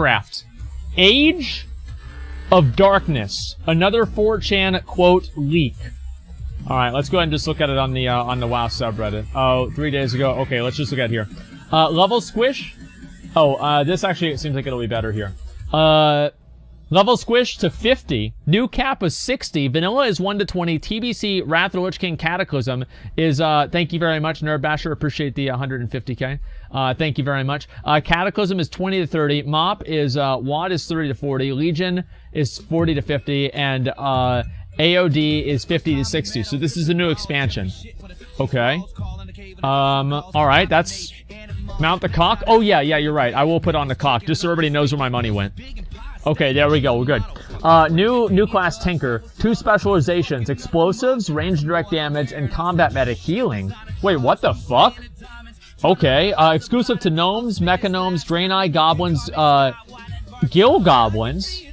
Minecraft. Age of Darkness. Another 4chan quote leak. Alright, let's go ahead and just look at it on the WoW subreddit. Oh, 3 days ago. Okay, let's just look at it here. Level squish. Oh, this actually seems like it'll be better here. Level squish to 50. New cap is 60. Vanilla is 1 to 20. TBC Wrath of the Lich King Cataclysm is, thank you very much, Nerd Basher. Appreciate the 150k. Thank you very much. Cataclysm is 20 to 30. Mop is, WAD is 30 to 40. Legion is 40 to 50. And, AOD is 50 to 60. So this is a new expansion. Okay. Alright, that's... Mount the cock? Oh, yeah, you're right. I will put on the cock, just so everybody knows where my money went. Okay, there we go. We're good. New class Tinker. 2 specializations. Explosives, range direct damage, and combat meta healing. Wait, what the fuck? Okay, exclusive to gnomes, mechagnomes, draenei, goblins, gill goblins.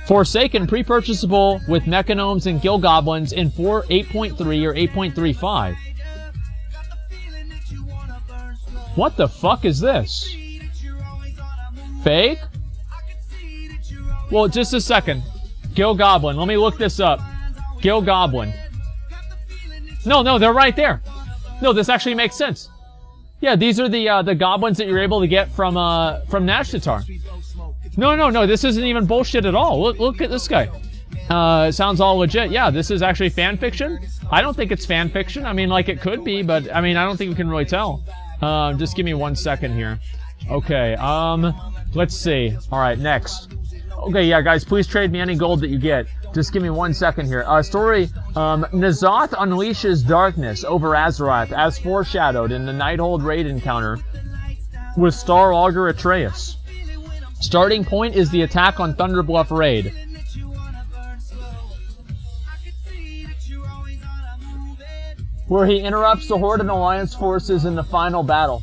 Forsaken, pre-purchasable with mechagnomes and gill goblins in 8.3 or 8.35. What the fuck is this? Fake? Well, just a second. Gill Goblin. Let me look this up. Gill Goblin. No, they're right there. No, this actually makes sense. Yeah, these are the goblins that you're able to get from Nashtatar. No, this isn't even bullshit at all. Look at this guy. Sounds all legit. Yeah, this is actually fan fiction. I don't think it's fan fiction. I mean, like, it could be, but, I mean, I don't think we can really tell. Just give me 1 second here. Okay, let's see. Alright, next. Okay, yeah, guys, please trade me any gold that you get. Just give me 1 second here. Story, N'Zoth unleashes darkness over Azeroth, as foreshadowed in the Nighthold raid encounter with Star Augur Atreus. Starting point is the attack on Thunderbluff raid. Where he interrupts the Horde and Alliance forces in the final battle.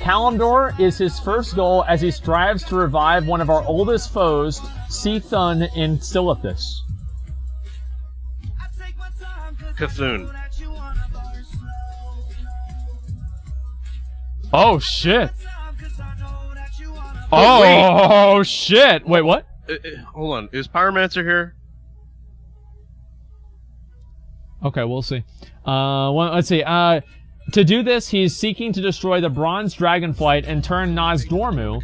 Kalimdor is his first goal as he strives to revive one of our oldest foes, Cthulhu in Silithus. Cthulhu. Oh shit! Oh shit! Wait, what? Hold on. Is Pyromancer here? Okay, we'll see. Well, let's see. To do this, he's seeking to destroy the Bronze Dragonflight and turn Nozdormu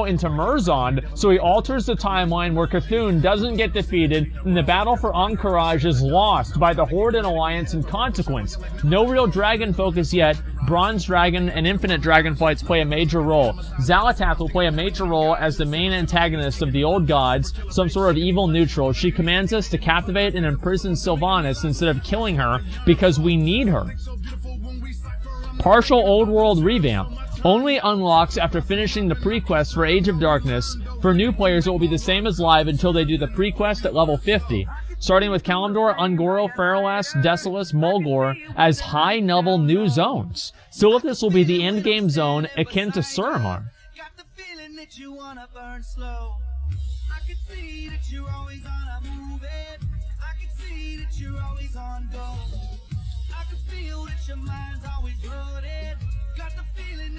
into Murzond, so he alters the timeline where Cthulhu doesn't get defeated and the battle for Ahn'Qiraj is lost by the Horde and Alliance in consequence. No real dragon focus yet. Bronze Dragon and Infinite Dragonflights play a major role. Xal'atath will play a major role as the main antagonist of the Old Gods, some sort of evil neutral. She commands us to captivate and imprison Sylvanas instead of killing her because we need her. Partial Old World revamp. Only unlocks after finishing the pre-quest for Age of Darkness. For new players, it will be the same as live until they do the pre-quest at level 50. Starting with Kalimdor, Ungoro, Feralast, Desolus, Mulgore as high-level new zones. Silithus will be the endgame zone akin to Suramar.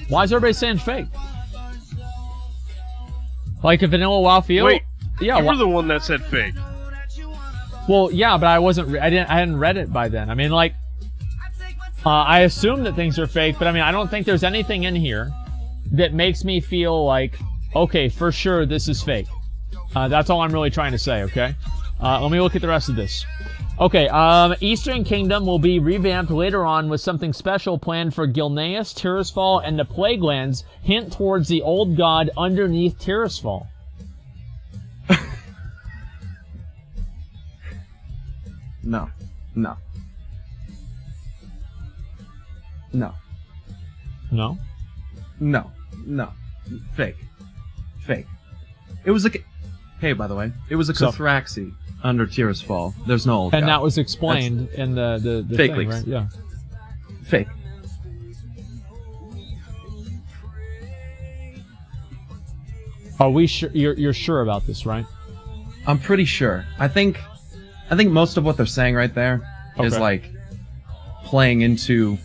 Why is everybody saying fake? Like a vanilla WoW feel? Wait, yeah, you were the one that said fake. Well, yeah, but I hadn't read it by then. I mean, like, I assume that things are fake, but I mean, I don't think there's anything in here that makes me feel like, okay, for sure this is fake. That's all I'm really trying to say, okay? Let me look at the rest of this. Okay, Eastern Kingdom will be revamped later on with something special planned for Gilneas, Tirisfal, and the Plaguelands, hint towards the old god underneath Tirisfal. No. No. No. No? No. No. Fake. Fake. It was a... Hey, by the way, it was a Cathraxi under Tirisfal. There's no old And god. that was explained in the fake thing, leaks. right? Yeah. Fake. Are we sure? You're sure about this, right? I'm pretty sure. I think most of what they're saying right there is like playing into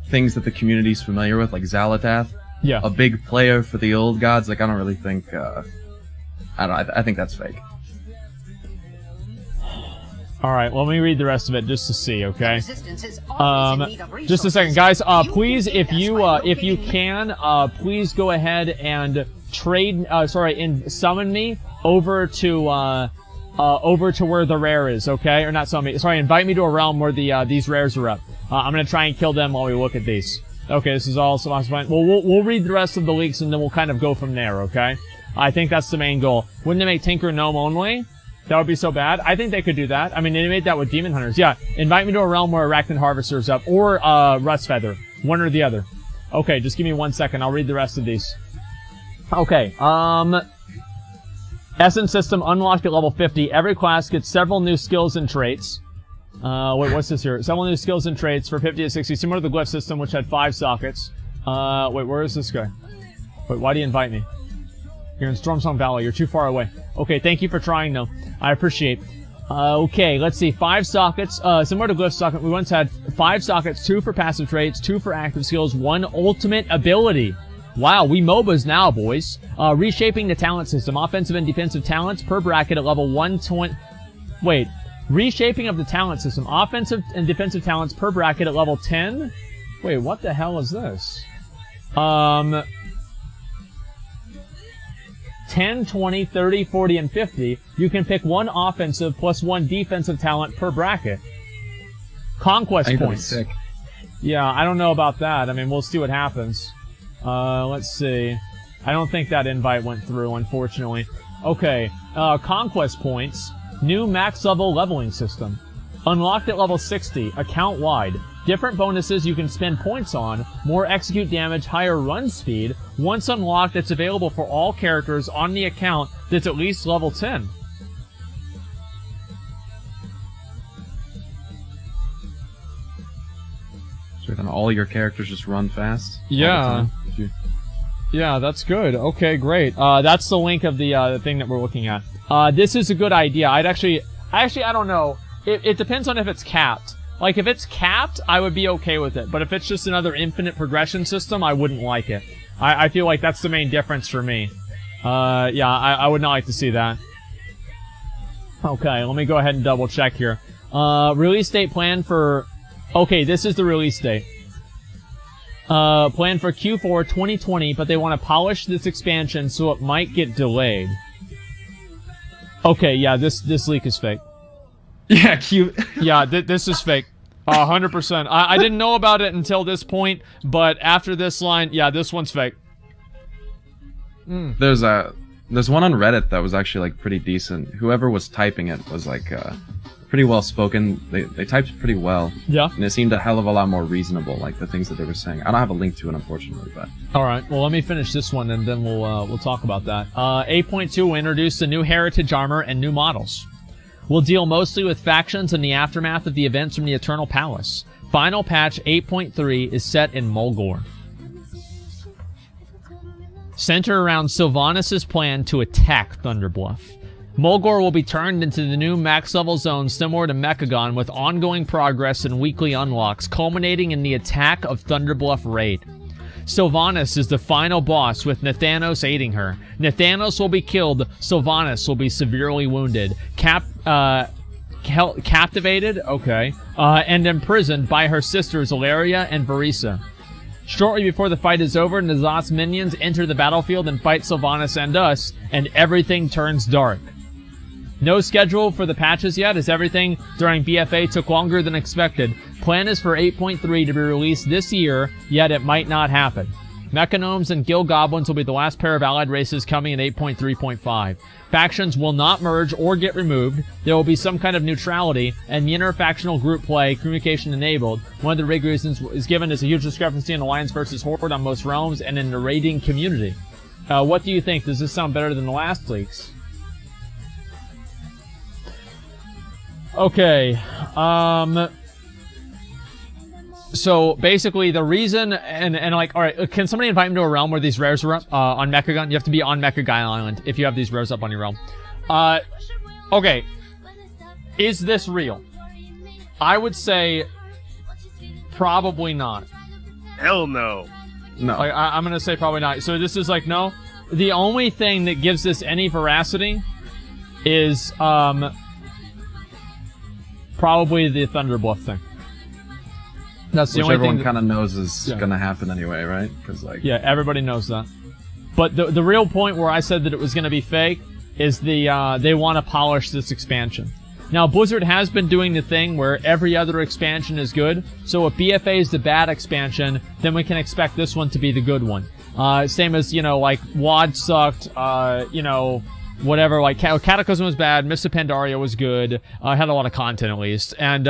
things that the community's familiar with, like Xal'atath. Yeah. a big player for the old gods. Like, I don't really think. I don't know. I think that's fake. All right, well, let me read the rest of it just to see, okay? Resistance is always in need of Just a second, guys. Please, You if can you aid us by if you locating can, please go ahead and trade. And summon me over to where the rare is, okay? Or not summon me. Sorry, invite me to a realm where the these rares are up. I'm gonna try and kill them while we look at these. Okay, this is all so fine. Well, we'll read the rest of the leaks and then we'll kind of go from there, okay? I think that's the main goal. Wouldn't they make Tinker Gnome only? That would be so bad. I think they could do that. I mean, they made that with Demon Hunters. Yeah, invite me to a realm where Arachnid Harvester's up. Or, Rust Feather. One or the other. Okay, just give me 1 second. I'll read the rest of these. Okay, Essence System unlocked at level 50. Every class gets several new skills and traits. Wait, what's this here? Several new skills and traits for 50 to 60. Similar to the Glyph System, which had 5 sockets. Wait, where is this guy? Wait, why do you invite me? You're in Stormsong Valley. You're too far away. Okay, thank you for trying, though. I appreciate. Okay, let's see. 5 sockets. Similar to Glyph socket, we once had 5 sockets, 2 for passive traits, 2 for active skills, 1 ultimate ability. Wow, we MOBAs now, boys. Reshaping the talent system. Offensive and defensive talents per bracket at level 120. Wait. Reshaping of the talent system. Offensive and defensive talents per bracket at level 10. Wait, what the hell is this? 10, 20, 30, 40, and 50, you can pick 1 offensive plus 1 defensive talent per bracket. Conquest points. Sick. Yeah, I don't know about that. I mean, we'll see what happens. Let's see. I don't think that invite went through, unfortunately. Okay, conquest points. New max level leveling system. Unlocked at level 60, account wide. Different bonuses you can spend points on, more execute damage, higher run speed. Once unlocked, it's available for all characters on the account that's at least level 10. So then all your characters just run fast? Yeah. Yeah, that's good. Okay, great. That's the link of the thing that we're looking at. This is a good idea. I don't know. It depends on if it's capped. Like, if it's capped, I would be okay with it. But if it's just another infinite progression system, I wouldn't like it. I feel like that's the main difference for me. Yeah, I would not like to see that. Okay, let me go ahead and double check here. Release date plan for... Okay, this is the release date. Plan for Q4 2020, but they want to polish this expansion so it might get delayed. Okay, yeah, this leak is fake. Yeah, cute. Yeah, this is fake. 100%. I didn't know about it until this point, but after this line, yeah, this one's fake. There's one on Reddit that was actually like pretty decent. Whoever was typing it was like pretty well spoken. They typed pretty well. Yeah. And it seemed a hell of a lot more reasonable, like the things that they were saying. I don't have a link to it, unfortunately, but. All right. Well, let me finish this one, and then we'll talk about that. 8.2 will introduce the new heritage armor and new models. We'll deal mostly with factions in the aftermath of the events from the Eternal Palace. Final patch 8.3 is set in Mulgore. Center around Sylvanas' plan to attack Thunderbluff. Mulgore will be turned into the new max level zone similar to Mechagon with ongoing progress and weekly unlocks, culminating in the attack of Thunderbluff Raid. Sylvanas is the final boss with Nathanos aiding her. Nathanos will be killed, Sylvanas will be severely wounded, captivated, okay, and imprisoned by her sisters Ilaria and Varisa. Shortly before the fight is over, Nazat's minions enter the battlefield and fight Sylvanas and us, and everything turns dark. No schedule for the patches yet, as everything during BFA took longer than expected. Plan is for 8.3 to be released this year, yet it might not happen. Mechanomes and Guild Goblins will be the last pair of allied races coming in 8.3.5. Factions will not merge or get removed. There will be some kind of neutrality, and the interfactional group play, communication enabled. One of the big reasons is given is a huge discrepancy in Alliance versus Horde on most realms and in the raiding community. What do you think? Does this sound better than the last leaks? Okay, so basically the reason, and like, alright, can somebody invite me to a realm where these rares are up, on Mechagon? You have to be on Mechagon Island if you have these rares up on your realm. Okay, is this real? I would say, probably not. Hell no. No. Like, I'm gonna say probably not. So this is like, no. The only thing that gives this any veracity is, probably the Thunderbluff thing. That's the Which only everyone thing kind of knows is gonna happen anyway, right? Because like, yeah, everybody knows that. But the real point where I said that it was gonna be fake is they want to polish this expansion. Now, Blizzard has been doing the thing where every other expansion is good, so if BFA is the bad expansion, then we can expect this one to be the good one. Same as, you know, like, WoD sucked, you know, whatever, like, Cataclysm was bad, Mists of Pandaria was good, had a lot of content at least, and,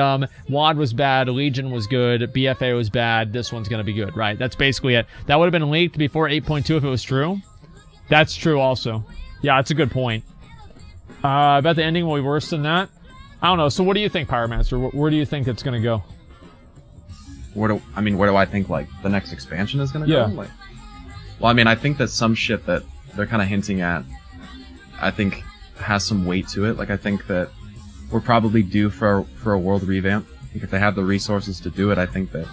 WoD was bad, Legion was good, BFA was bad, this one's gonna be good, right? That's basically it. That would have been leaked before 8.2 if it was true. That's true also. Yeah, that's a good point. I bet the ending will be worse than that. I don't know. So what do you think, Pyromancer? Where do you think it's gonna go? where do I think like the next expansion is gonna go? Like, well, I mean, I think that some shit that they're kind of hinting at, I think has some weight to it. Like, I think that we're probably due for a world revamp. I think if they have the resources to do it, I think that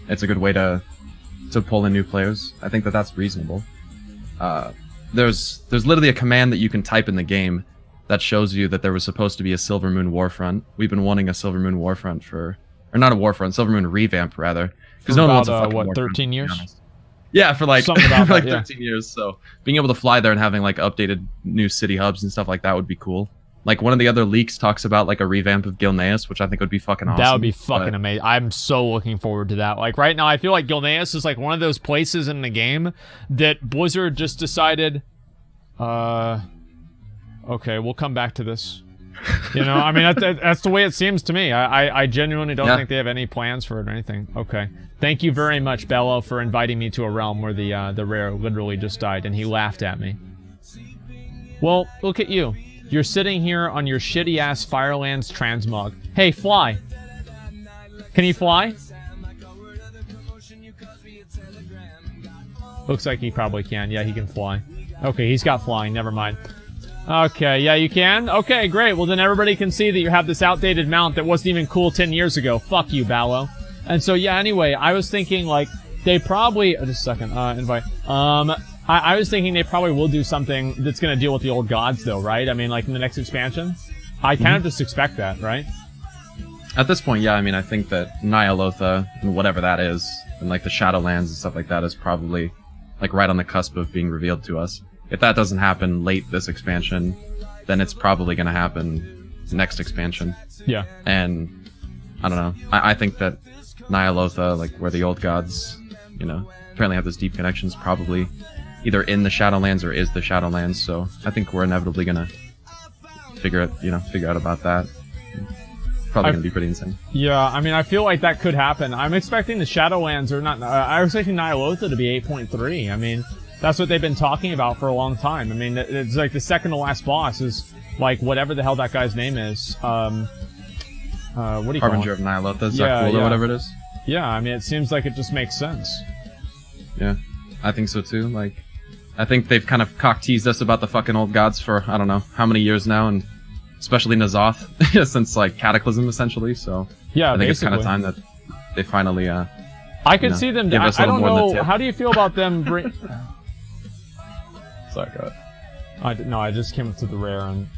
it's a good way to pull in new players. I think that that's reasonable. There's literally a command that you can type in the game that shows you that there was supposed to be a Silver Moon Warfront. We've been wanting a Silver Moon Warfront or not a Warfront, Silver Moon revamp rather, because no one wants a fucking Warfront, 13 years? Yeah, for like, Something about for like that, 13 years. So being able to fly there and having like updated new city hubs and stuff like that would be cool. Like, one of the other leaks talks about like a revamp of Gilneas, which I think would be fucking awesome. That would be fucking amazing. I'm so looking forward to that. Like, right now, I feel like Gilneas is like one of those places in the game that Blizzard just decided, okay, we'll come back to this. You know, I mean, that's the way it seems to me. I genuinely don't think they have any plans for it or anything. Okay. Thank you very much, Bello, for inviting me to a realm where the rare literally just died, and he laughed at me. Well, look at you. You're sitting here on your shitty-ass Firelands transmog. Hey, fly. Can he fly? Looks like he probably can. Yeah, he can fly. Okay, he's got flying. Never mind. Okay, yeah, you can? Okay, great. Well, then everybody can see that you have this outdated mount that wasn't even cool 10 years ago. Fuck you, Ballo. And so, yeah, anyway, I was thinking, like, they probably... just a second. Invite. I was thinking they probably will do something that's going to deal with the old gods, though, right? I mean, like, in the next expansion? I kind of just expect that, right? At this point, yeah, I mean, I think that Nyalotha, and whatever that is, and, like, the Shadowlands and stuff like that is probably, like, right on the cusp of being revealed to us. If that doesn't happen late this expansion, then it's probably going to happen next expansion. Yeah. And, I don't know. I think that Nyalotha, like, where the old gods, you know, apparently have this deep connection, is probably either in the Shadowlands or is the Shadowlands, so I think we're inevitably gonna figure out about that. Probably gonna be pretty insane. Yeah, I mean, I feel like that could happen. I'm expecting the Shadowlands, or not, I was expecting Nyalotha to be 8.3. I mean, that's what they've been talking about for a long time. I mean, it's like the second to last boss is, like, whatever the hell that guy's name is. What do you call it? Harbinger of Nyalotha, Zakul, or whatever it is? Yeah, I mean, it seems like it just makes sense. Yeah, I think so too. Like, I think they've kind of cock-teased us about the fucking old gods for, I don't know, how many years now, and especially N'Zoth, since, like, Cataclysm, essentially, so... Yeah, I think basically. it's kind of time that they finally, I could see them... give us a I little don't more than know, a tip. how do you feel about them bring... Sorry, go ahead. No, I just came up to the rare and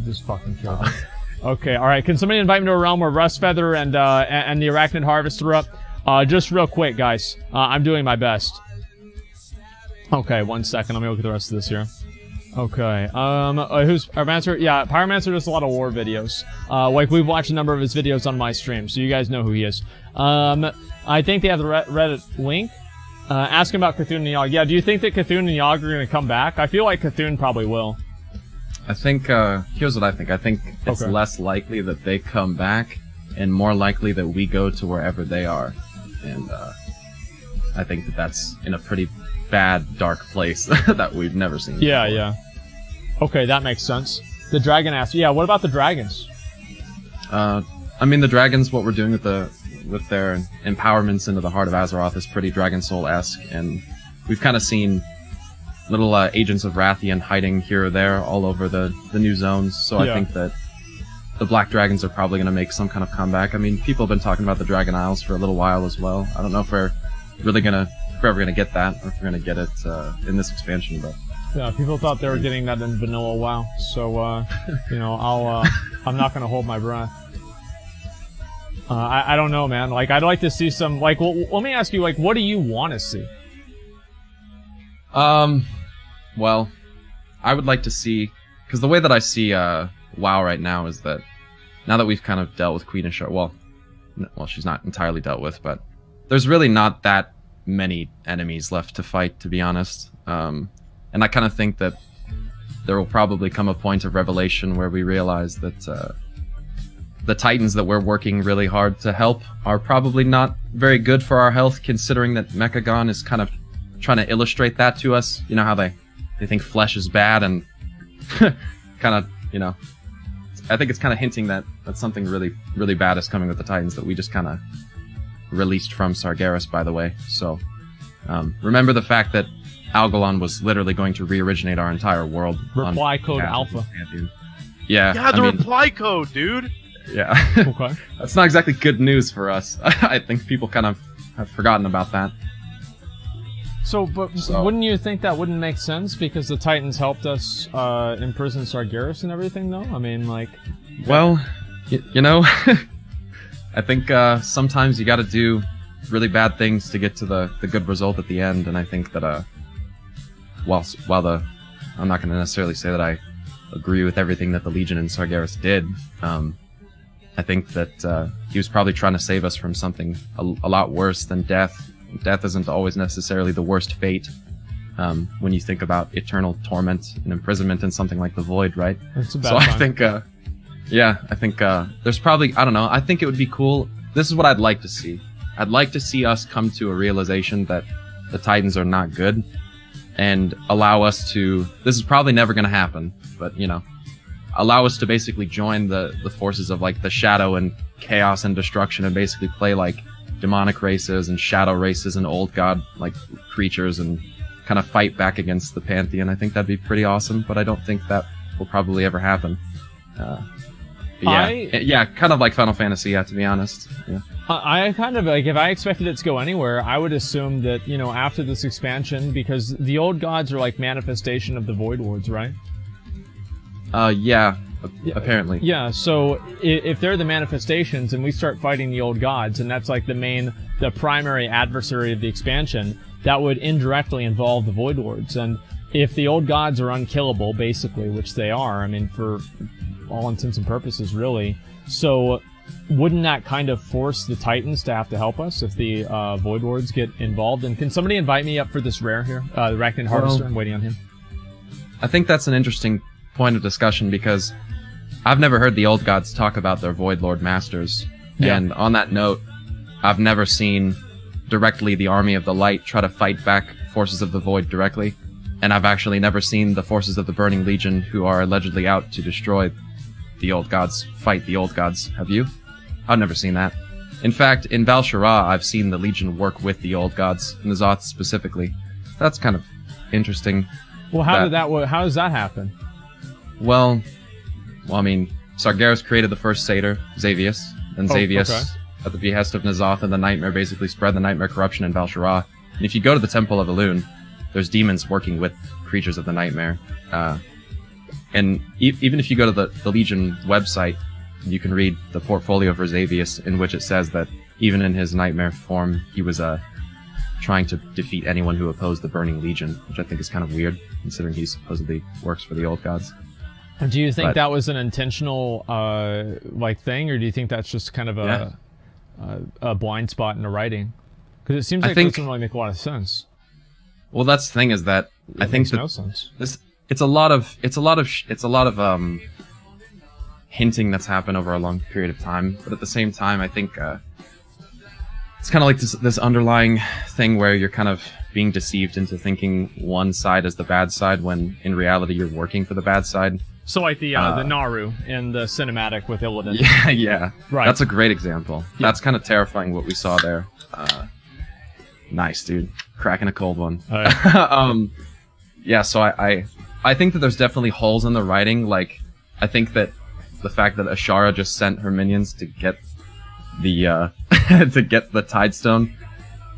just fucking killed him. Okay, alright, can somebody invite me to a realm where Rustfeather and the Arachnid Harvester up? Just real quick, guys. I'm doing my best. Okay, 1 second. Let me look at the rest of this here. Okay. Who's Pyromancer? Yeah, Pyromancer does a lot of war videos. Like, we've watched a number of his videos on my stream, so you guys know who he is. I think they have the Reddit link. Ask him about Cthulhu and Yogg. Yeah, do you think that Cthulhu and Yogg are going to come back? I feel like Cthulhu probably will. I think, here's what I think. I think it's less likely that they come back, and more likely that we go to wherever they are. And, I think that that's in a pretty bad, dark place that we've never seen before. Yeah. Okay, that makes sense. The dragon ass. Yeah, what about the dragons? I mean, the dragons, what we're doing with their empowerments into the heart of Azeroth is pretty Dragon Soul-esque, and we've kind of seen little agents of Rathian hiding here or there all over the new zones, so I think that the Black Dragons are probably going to make some kind of comeback. I mean, people have been talking about the Dragon Isles for a little while as well. I don't know if we're really going to we're ever gonna get that, or if we're gonna get it in this expansion. But Yeah, people thought they were getting that in vanilla WoW, so you know, I'm not gonna hold my breath. I don't know, man. Like, I'd like to see some. Like, well, let me ask you, like, what do you want to see? Well, I would like to see, because the way that I see WoW right now is that now that we've kind of dealt with Queen Ashara, well, she's not entirely dealt with, but there's really not that many enemies left to fight, to be honest. And I kind of think that there will probably come a point of revelation where we realize that the Titans that we're working really hard to help are probably not very good for our health, considering that Mcconnell is kind of trying to illustrate that to us. You know how they think flesh is bad, and kind of, you know, I think it's kind of hinting that something really bad is coming with the Titans that we just kind of released from Sargeras, by the way. So remember the fact that Algalon was literally going to re-originate our entire world. Reply code alpha. Yeah, Yeah, the reply code, dude. Yeah. Okay. That's not exactly good news for us. I think people kind of have forgotten about that. So, wouldn't you think that wouldn't make sense because the Titans helped us imprison Sargeras and everything, though? I mean, like... Well, you know, I think sometimes you gotta do really bad things to get to the good result at the end, and I think that while I'm not gonna necessarily say that I agree with everything that the Legion and Sargeras did, I think that he was probably trying to save us from something a lot worse than death. Death isn't always necessarily the worst fate when you think about eternal torment and imprisonment in something like the Void, right? That's a bad so time. I think, I think there's probably, I don't know, I think it would be cool. This is what I'd like to see. I'd like to see us come to a realization that the Titans are not good and allow us to, this is probably never going to happen, but, you know, allow us to basically join the forces of, like, the Shadow and Chaos and Destruction and basically play, like, demonic races and shadow races and old god like creatures and kind of fight back against the Pantheon. I think that'd be pretty awesome, but I don't think that will probably ever happen. Yeah, kind of like Final Fantasy, yeah, to be honest. Yeah. I kind of, like, if I expected it to go anywhere, I would assume that, you know, after this expansion, because the old gods are like manifestation of the Void Lords, right? Yeah, apparently. Yeah, so if they're the manifestations and we start fighting the old gods, and that's like the primary adversary of the expansion, that would indirectly involve the Void Lords. And if the old gods are unkillable, basically, which they are, I mean, for all intents and purposes, really, so wouldn't that kind of force the Titans to have to help us if the Void Lords get involved? And can somebody invite me up for this rare here? The Arachnid Harvester, I'm waiting on him. I think that's an interesting point of discussion because I've never heard the old gods talk about their Void Lord masters. Yeah. And on that note, I've never seen directly the Army of the Light try to fight back forces of the Void directly. And I've actually never seen the forces of the Burning Legion, who are allegedly out to destroy the old gods, fight the old gods. Have you? I've never seen that. In fact, in Val'Sharah, I've seen the Legion work with the old gods, N'Zoth specifically. That's kind of interesting. Well, how does that happen? Well, I mean, Sargeras created the first satyr, Xavius, and Xavius, at the behest of N'Zoth and the Nightmare, basically spread the Nightmare corruption in Val'Sharah. And if you go to the Temple of Elune, there's demons working with creatures of the Nightmare. And even if you go to the Legion website, you can read the portfolio for Xavius, in which it says that even in his Nightmare form, he was trying to defeat anyone who opposed the Burning Legion, which I think is kind of weird, considering he supposedly works for the old gods. Do you think that was an intentional thing, or do you think that's just kind of a blind spot in the writing? Because it seems like it doesn't really make a lot of sense. Well, that's the thing is that I think that no sense. It's a lot of hinting that's happened over a long period of time, but at the same time, I think it's kind of like this underlying thing where you're kind of being deceived into thinking one side is the bad side when in reality you're working for the bad side. So like the Naru in the cinematic with Illidan. Yeah. Right. That's a great example. Yeah. That's kind of terrifying what we saw there. Nice, dude. Cracking a cold one. Oh, yeah. Yeah, so I think that there's definitely holes in the writing. Like, I think that the fact that Ashara just sent her minions to get the to get the Tidestone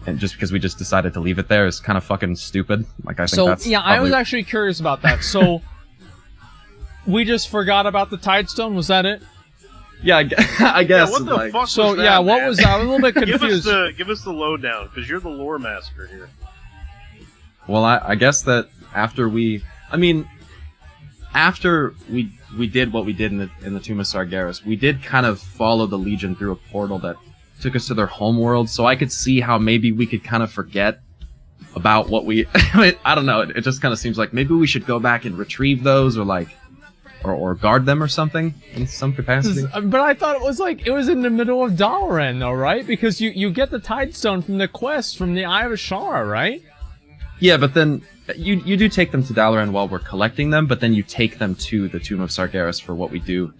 and just because we just decided to leave it there is kind of fucking stupid. Like, I think So, that's yeah, I was actually curious about that. So, we just forgot about the Tidestone? Was that it? Yeah, I guess. Yeah, what the like, fuck So, was that, yeah, what man? was that? I was a little bit confused. Give us the lowdown, because you're the lore master here. Well, I guess that after we did what we did in the Tomb of Sargeras, we did kind of follow the Legion through a portal that took us to their homeworld, so I could see how maybe we could kind of forget about what we... I don't know, it just kind of seems like maybe we should go back and retrieve those, or like... Or guard them or something, in some capacity. But I thought it was in the middle of Dalaran, though, right? Because you get the Tidestone from the quest, from the Eye of Ashara, right? Yeah, but then you do take them to Dalaran while we're collecting them, but then you take them to the Tomb of Sargeras for what we do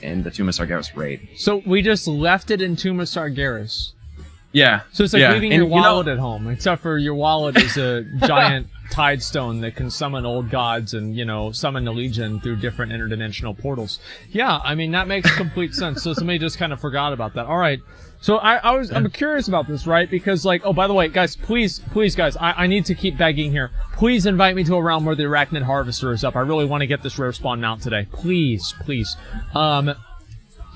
in the Tomb of Sargeras raid. So we just left it in Tomb of Sargeras. Yeah. So it's like yeah. leaving And, your wallet at home, except for your wallet is a giant Tidestone that can summon old gods and, summon the Legion through different interdimensional portals. Yeah, I mean, that makes complete sense. So somebody just kind of forgot about that. All right. So I'm curious about this, right? Because, oh, by the way, guys, please, guys, I need to keep begging here. Please invite me to a realm where the Arachnid Harvester is up. I really want to get this rare spawn mount today. Please.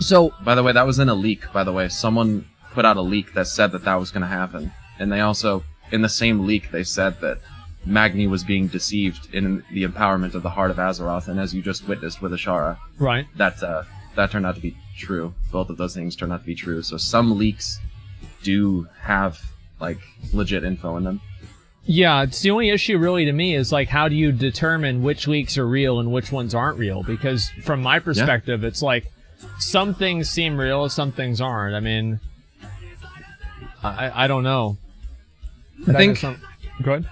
So... By the way, that was in a leak, by the way. Someone put out a leak that said that was going to happen. And they also, in the same leak, they said that Magni was being deceived in the empowerment of the Heart of Azeroth, and as you just witnessed with Ashara, right, that turned out to be true. Both of those things turned out to be true. So some leaks do have, legit info in them. Yeah, it's the only issue really to me is, how do you determine which leaks are real and which ones aren't real? Because from my perspective, it's some things seem real, some things aren't. I mean... I don't know. I think... Go ahead.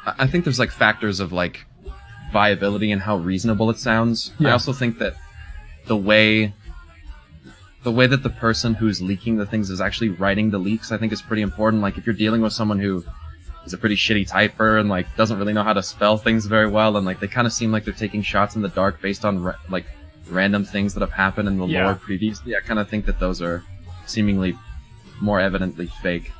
I think there's factors of viability and how reasonable it sounds. Yeah. I also think that the way that the person who's leaking the things is actually writing the leaks, I think is pretty important. If you're dealing with someone who is a pretty shitty typer and doesn't really know how to spell things very well, and they kind of seem like they're taking shots in the dark based on random things that have happened in the lore previously, I kind of think that those are seemingly more evidently fake.